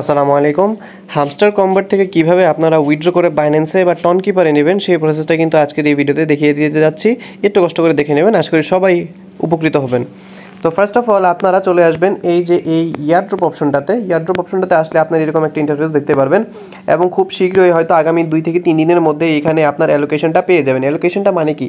আসসালামু আলাইকুম। Hamster convert থেকে কিভাবে আপনারা উইথড্র করে বাইন্যান্সে বা টন কিপারে নেবেন সেই প্রসেসটা কিন্তু আজকের এই ভিডিওতে দেখিয়ে দিতে যাচ্ছি। একটু কষ্ট করে দেখে নেবেন, আশা করি সবাই উপকৃত হবেন। তো ফার্স্ট অফ অল আপনারা চলে আসবেন এই যে ইয়ারড্রপ অপশনটাতে আসলে আপনার এরকম একটা ইন্টারফেস দেখতে পারবেন এবং খুব শীঘ্রই হয়তো আগামী 2 থেকে 3 দিনের মধ্যে এখানে আপনার অ্যালোকেশনটা পেয়ে যাবেন। অ্যালোকেশনটা মানে কি,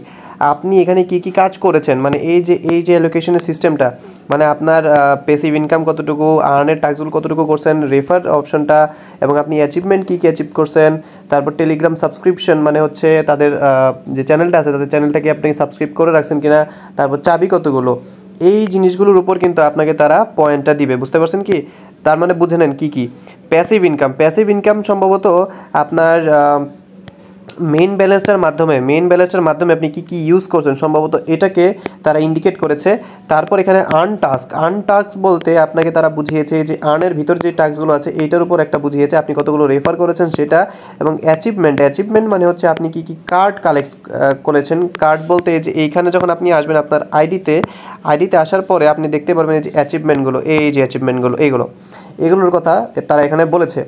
আপনি এখানে কি কি কাজ করেছেন, মানে এই যে অ্যালোকেশনের সিস্টেমটা, মানে আপনার প্যাসিভ ইনকাম কতটুকু, আর্নের টাস্কগুলো কতটুকু করছেন, রেফার অপশনটা, এবং আপনি অ্যাচিভমেন্ট কী কী অ্যাচিভ করছেন, তারপর টেলিগ্রাম সাবস্ক্রিপশন মানে হচ্ছে তাদের যে চ্যানেলটা আছে তাদের চ্যানেলটাকে আপনি সাবস্ক্রাইব করে রাখছেন কিনা, তারপর চাবি কতগুলো, এই জিনিসগুলোর উপর কিন্তু আপনাকে তারা পয়েন্টটা দিবে। বুঝতে পারছেন কি? তার মানে বুঝে নেন কী কী। প্যাসিভ ইনকাম সম্ভবত আপনার মেইন ব্যালেন্সটার মাধ্যমে আপনি কী কী ইউজ করছেন সম্ভবত এটাকে তারা ইন্ডিকেট করেছে। তারপর এখানে আর্ন টাস্ক বলতে আপনাকে তারা বুঝিয়েছে যে আর্নের ভিতর যে টাস্কগুলো আছে এইটার উপর একটা বুঝিয়েছে আপনি কতগুলো রেফার করেছেন সেটা, এবং অ্যাচিভমেন্ট মানে হচ্ছে আপনি কী কী কার্ড কালেক্ট করেছেন। কার্ড বলতে যে এইখানে যখন আপনি আসবেন আপনার আইডিতে আসার পরে আপনি দেখতে পারবেন এই যে অ্যাচিভমেন্টগুলো, এগুলোর কথা তারা এখানে বলেছে।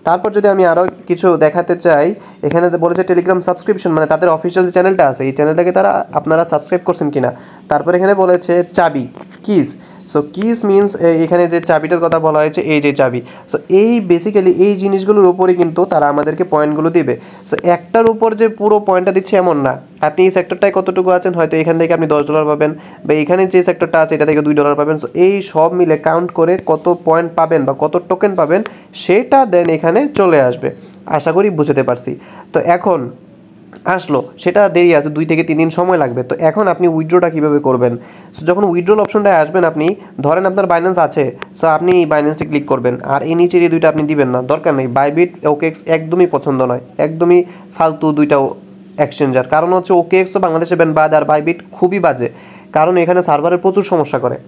তারপর যদি আমি আরও কিছু দেখাতে চাই, এখানে বলেছে টেলিগ্রাম সাবস্ক্রিপশন মানে তাদের অফিসিয়াল যে চ্যানেলটা আছে এই চ্যানেলটাকে আপনারা সাবস্ক্রাইব করছেন কিনা। তারপর এখানে বলেছে চাবি, কিজ। সো কিজ মিনস এখানে যে চাবিটার কথা বলা হয়েছে এই যে চাবি। সো এই বেসিক্যালি এই জিনিসগুলোর উপরে কিন্তু তারা আমাদেরকে পয়েন্টগুলো দিবে। সো একটার উপর যে পুরো পয়েন্টটা দিচ্ছে এমন না, আপনি এই সেক্টরটায় কতটুকু আছেন, হয়তো এখান থেকে আপনি $10 পাবেন, বা এখানে যে সেক্টরটা আছে এটা থেকে $2 পাবেন। সো এই সব মিলে কাউন্ট করে কত পয়েন্ট পাবেন বা কত টোকেন পাবেন সেটা দেন এখানে চলে আসবে। আশা করি বুঝতে পারছি। তো এখন আসলো, সেটা দেরি আছে, 2 থেকে 3 দিন সময় লাগবে। তো এখন আপনি উইথড্রটা কীভাবে করবেন? সো যখন উইথড্রল অপশনটায় আসবেন, আপনি ধরেন আপনার বাইন্যান্স আছে, সো আপনি বাইন্যান্সে ক্লিক করবেন, আর এই নিচের এই দুইটা আপনি দিবেন না, দরকার নেই। বাইবিট, ওকেএক্স একদমই পছন্দ নয়, একদমই ফালতু দুইটাও এক্সচেঞ্জার। কারণ হচ্ছে ওকেএক্স তো বাংলাদেশে ব্যান বাদ, আর বাইবিট খুবই বাজে, কারণ এখানে সার্ভারের প্রচুর সমস্যা করে।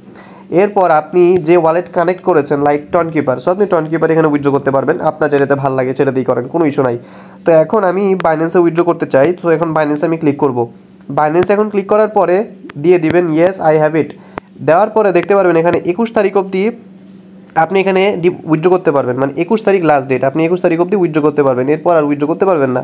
এরপর আপনি যে ওয়ালেট কানেক্ট করেছেন লাইক টন কিপার, সো আপনি টন কিপার এখানে উইথড্র করতে পারবেন, আপনার যেটাতে ভালো লাগে সেটা দিয়ে করেন, কোনো ইস্যু নাই। তো এখন আমি বাইন্যান্সে উইথড্র করতে চাই, তো এখন বাইন্যান্সে আমি ক্লিক করব। বাইন্যান্সে এখন ক্লিক করার পরে দিয়ে দিবেন ইয়েস আই হ্যাভ ইট। দেওয়ার পরে দেখতে পারবেন এখানে 21 তারিখ অবধি আপনি এখানে উইথড্র করতে পারবেন, মানে 21 তারিখ লাস্ট ডেট, আপনি 21 তারিখ অবধি উইথড্র করতে পারবেন, এরপর আর উইথড্র করতে পারবেন না।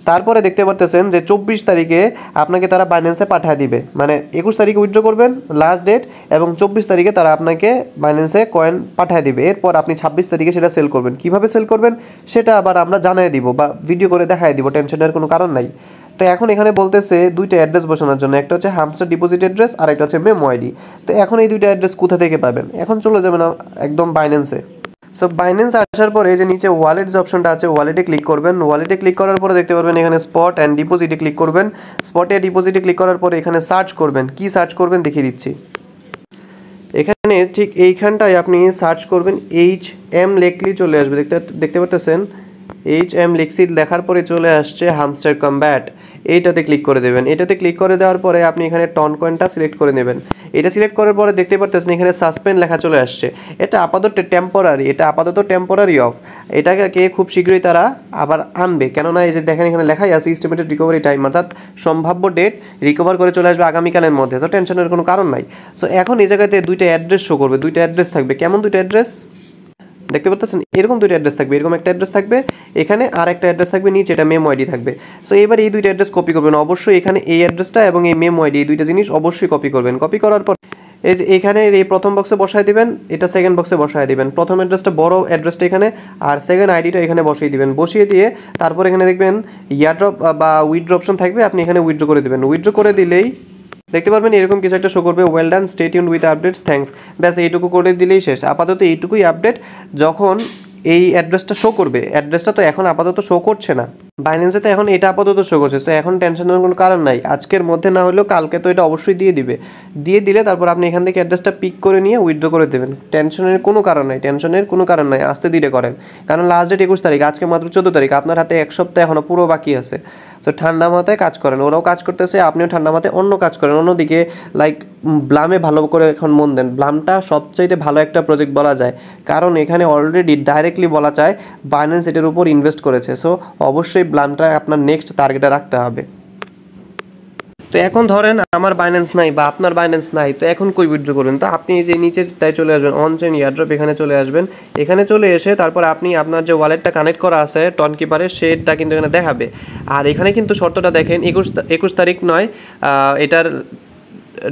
তারপরে দেখতে পারতেছেন যে 24 তারিখে আপনাকে তারা বাইন্যান্সে পাঠিয়ে দিবে, মানে 21 তারিখে উইথড্র করবেন লাস্ট ডেট, এবং 24 তারিখে তারা আপনাকে বাইন্যান্সে কয়েন পাঠিয়ে দিবে। এরপর আপনি 26 তারিখে সেটা সেল করবেন। কীভাবে সেল করবেন সেটা আবার আমরা জানিয়ে দিব বা ভিডিও করে দেখাই দিব, টেনশনের কোনো কারণ নাই। তো এখন এখানে বলতেছে দুইটা অ্যাড্রেস বসানোর জন্য, একটা হচ্ছে হামস্টার ডিপোজিট অ্যাড্রেস আর একটা হচ্ছে মেমো আইডি। তো এখন এই দুইটা অ্যাড্রেস কোথা থেকে পাবেন? এখন চলে যাবেন একদম বাইন্যান্সে। সো বাইন্যান্স আসার পরে এই যে নিচে ওয়ালেট যে অপশনটা আছে ওয়ালেটে ক্লিক করবেন। ওয়ালেটে ক্লিক করার পরে দেখতে পারবেন এখানে স্পট অ্যান্ড ডিপোজিটে ক্লিক করবেন। স্পটে ডিপোজিটে ক্লিক করার পরে এখানে সার্চ করবেন, কি সার্চ করবেন দেখিয়ে দিচ্ছি। এখানে ঠিক এইখানটায় আপনি সার্চ করবেন HM লেখলি চলে আসবে, দেখতে পারতেছেন HM লেক্সি লেখার পরে চলে আসছে হামস্টার কনভার্ট, এইটাতে ক্লিক করে দেবেন। এটাতে ক্লিক করে দেওয়ার পরে আপনি এখানে টন কয়েনটা সিলেক্ট করে নেবেন। এটা সিলেক্ট করার পরে দেখতে পারতেছেন এখানে সাসপেন্ড লেখা চলে আসছে। এটা আপাতত টেম্পোরারি অফ, এটাকে খুব শীঘ্রই তারা আবার আনবে, কেননা এই যে দেখেন এখানে লেখাই আছে এস্টিমেটেড রিকভারি টাইম, অর্থাৎ সম্ভাব্য ডেট রিকভার করে চলে আসবে আগামীকালের মধ্যে। সো টেনশনের কোনো কারণ নাই। সো এখন এই জায়গাতে দুইটা অ্যাড্রেস শো করবে, দুইটা অ্যাড্রেস থাকবে। কেমন দুইটা অ্যাড্রেস দেখতে পাচ্ছেন? এরকম দুইটা অ্যাড্রেস থাকবে, এরকম একটা অ্যাড্রেস থাকবে এখানে, আর একটা অ্যাড্রেস থাকবে নিচে, এটা মেমো আইডি থাকবে। সো এবার এই দুইটা অ্যাড্রেস কপি করবেন অবশ্যই, এখানে এই অ্যাড্রেসটা এবং এই মেমো আইডি এই দুইটা জিনিস অবশ্যই কপি করবেন। কপি করার পর এই যে এখানে এই প্রথম বক্সে বসায় দিবেন, এটা সেকেন্ড বক্সে বসায় দিবেন। প্রথম অ্যাড্রেসটা বড় অ্যাড্রেসটা এখানে, আর সেকেন্ড আইডিটা এখানে বসিয়ে দিবেন। বসিয়ে দিয়ে তারপর এখানে দেখবেন ইয়ারড্রপ বা উইথড্র অপশন থাকবে, আপনি এখানে উইথড্র করে দেবেন। উইথড্র করে দিলেই দেখতে পারবেন এরকম কিছু একটা শো করবে, well done, stay tuned with updates, thanks. ব্যাস এইটুকু করে দিলেই শেষ। আপাতত এইটুকুই আপডেট। যখন এই অ্যাড্রেসটা শো করবে, অ্যাড্রেসটা তো এখন আপাতত শো করছে না বাইন্যান্সে, তো এখন এটা আপাতত শো করছে। তো এখন টেনশনের কোনো কারণ নাই, আজকের মধ্যে না হলেও কালকে তো এটা অবশ্যই দিয়ে দিলে তারপর আপনি এখান থেকে অ্যাড্রেসটা পিক করে নিয়ে উইথড্র করে দেবেন। টেনশনের কোনো কারণ নাই, আস্তে ধীরে করেন, কারণ লাস্ট ডেট 21 তারিখ, আজকে মাত্র 14 তারিখ, আপনার হাতে এক সপ্তাহ এখনও পুরো বাকি আছে। তো ঠান্ডা মাথায় কাজ করেন, ওরাও কাজ করতেছে, আপনিও ঠান্ডা মাথায় অন্য কাজ করেন। অন্যদিকে লাইক ব্লামে ভালো করে এখন মন দেন। ব্লামটা সবচাইতে ভালো একটা প্রজেক্ট বলা যায়, কারণ এখানে অলরেডি ডাইরেক্টলি বলা যায় বাইন্যান্স এটার উপর ইনভেস্ট করেছে। সো অবশ্যই ব্লামটা আপনার নেক্সট টার্গেটে রাখতে হবে। তো এখন ধরেন আমার বাইন্যান্স নাই বা আপনার বাইন্যান্স নাই, তো এখন কই উইথড্র করবেন? তো আপনি এই যে নিচেটায় চলে আসবেন, অন চেইন এয়ারড্রপ, এখানে চলে আসবেন। এখানে চলে এসে তারপর আপনি আপনার যে ওয়ালেটটা কানেক্ট করা আছে টনকিপারে সেটা কিন্তু এখানে দেখাবে। আর এখানে কিন্তু শর্তটা দেখেন 21 তারিখ নয়, এটার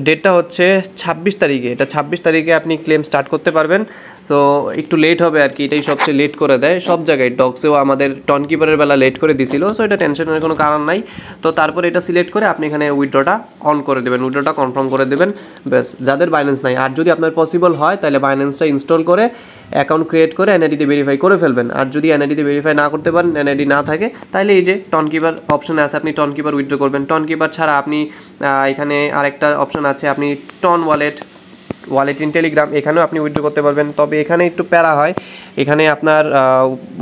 ডেটটা হচ্ছে 26 তারিখে। এটা 26 তারিখে আপনি ক্লেম স্টার্ট করতে পারবেন। তো একটু লেট হবে আর কি, এটাই সবচেয়ে লেট করে দেয় সব জায়গায়। ডক্সেও আমাদের টনকিপারের বেলা লেট করে দিছিল, সো এটা টেনশনের কোনো কারণ নাই। তো তারপর এটা সিলেক্ট করে আপনি এখানে উইথড্রটা অন করে দেবেন, উইথড্রটা কনফার্ম করে দেবেন, ব্যাস। যাদের বাইন্যান্স নাই, আর যদি আপনার পসিবল হয় তাহলে বাইন্যান্সটা ইনস্টল করে অ্যাকাউন্ট ক্রিয়েট করে এনআইডিতে ভেরিফাই করে ফেলবেন। আর যদি এনআইডিতে ভেরিফাই না করতে পারেন, এনআইডি না থাকে, তাহলে এই যে টনকিপার অপশনে আছে, আপনি টনকিপার উইথড্র করবেন। টনকিপার ছাড়া আপনি এখানে আরেকটা অপশন আছে, আপনি টন ওয়ালেট ইন টেলিগ্রাম, এখানেও আপনি উইথড্র করতে পারবেন। তবে এখানে একটু প্যারা হয়, এখানে আপনার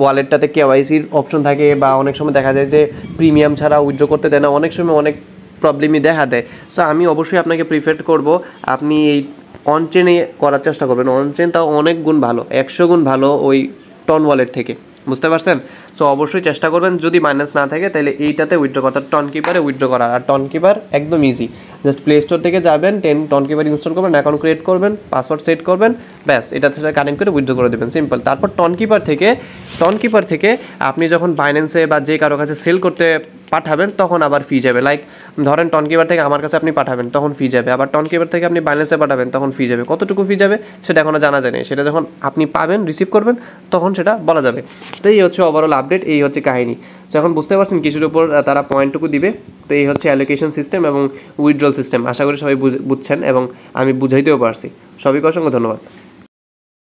ওয়ালেটটাতে কেওয়াইসির অপশন থাকে, বা অনেক সময় দেখা যায় যে প্রিমিয়াম ছাড়া উইথড্র করতে দেয় না, অনেক সময় অনেক প্রবলেমই দেখা দেয়। সো আমি অবশ্যই আপনাকে প্রিফার করব আপনি এই অনচেনে করার চেষ্টা করবেন। অনচেন তাও অনেক গুণ ভালো, 100 গুণ ভালো ওই টন ওয়ালেট থেকে, বুঝতে পারছেন? তো অবশ্যই চেষ্টা করবেন যদি বাইন্যান্স না থাকে তাহলে এইটাতে উইথড্র করার, টনকিপারে উইথড্র করার। আর টনকিপার একদম ইজি, জাস্ট প্লে স্টোর থেকে যাবেন, টনকিপার ইনস্টল করবেন, অ্যাকাউন্ট ক্রিয়েট করবেন, পাসওয়ার্ড সেট করবেন, ব্যাস, এটার সাথে কানেক্ট করে উইথড্র করে দেবেন, সিম্পল। তারপর টনকিপার থেকে আপনি যখন বাইন্যান্সে বা যে কারো কাছে সেল করতে পাঠাবেন তখন আবার ফি যাবে। লাইক ধরেন টনকিপার থেকে আমার কাছে আপনি পাঠাবেন তখন ফি যাবে, আবার টনকিপার থেকে আপনি বাইন্যান্সে পাঠাবেন তখন ফি যাবে। কতটুকু ফি যাবে সেটা এখনও জানা যায় না, সেটা যখন আপনি পাবেন, রিসিভ করবেন, তখন সেটা বলা যাবে। তো এই হচ্ছে ওভারঅল আপডেট, এই হচ্ছে কাহিনী। তো এখন বুঝতে পারছেন কিছুর উপর তারা পয়েন্টটুকু দিবে। তো এই হচ্ছে অ্যালোকেশন সিস্টেম এবং উইথড্রল সিস্টেম। আশা করি সবাই বুঝছেন এবং আমি বুঝাইতেও পারছি। সবাইকে অসংখ্য ধন্যবাদ।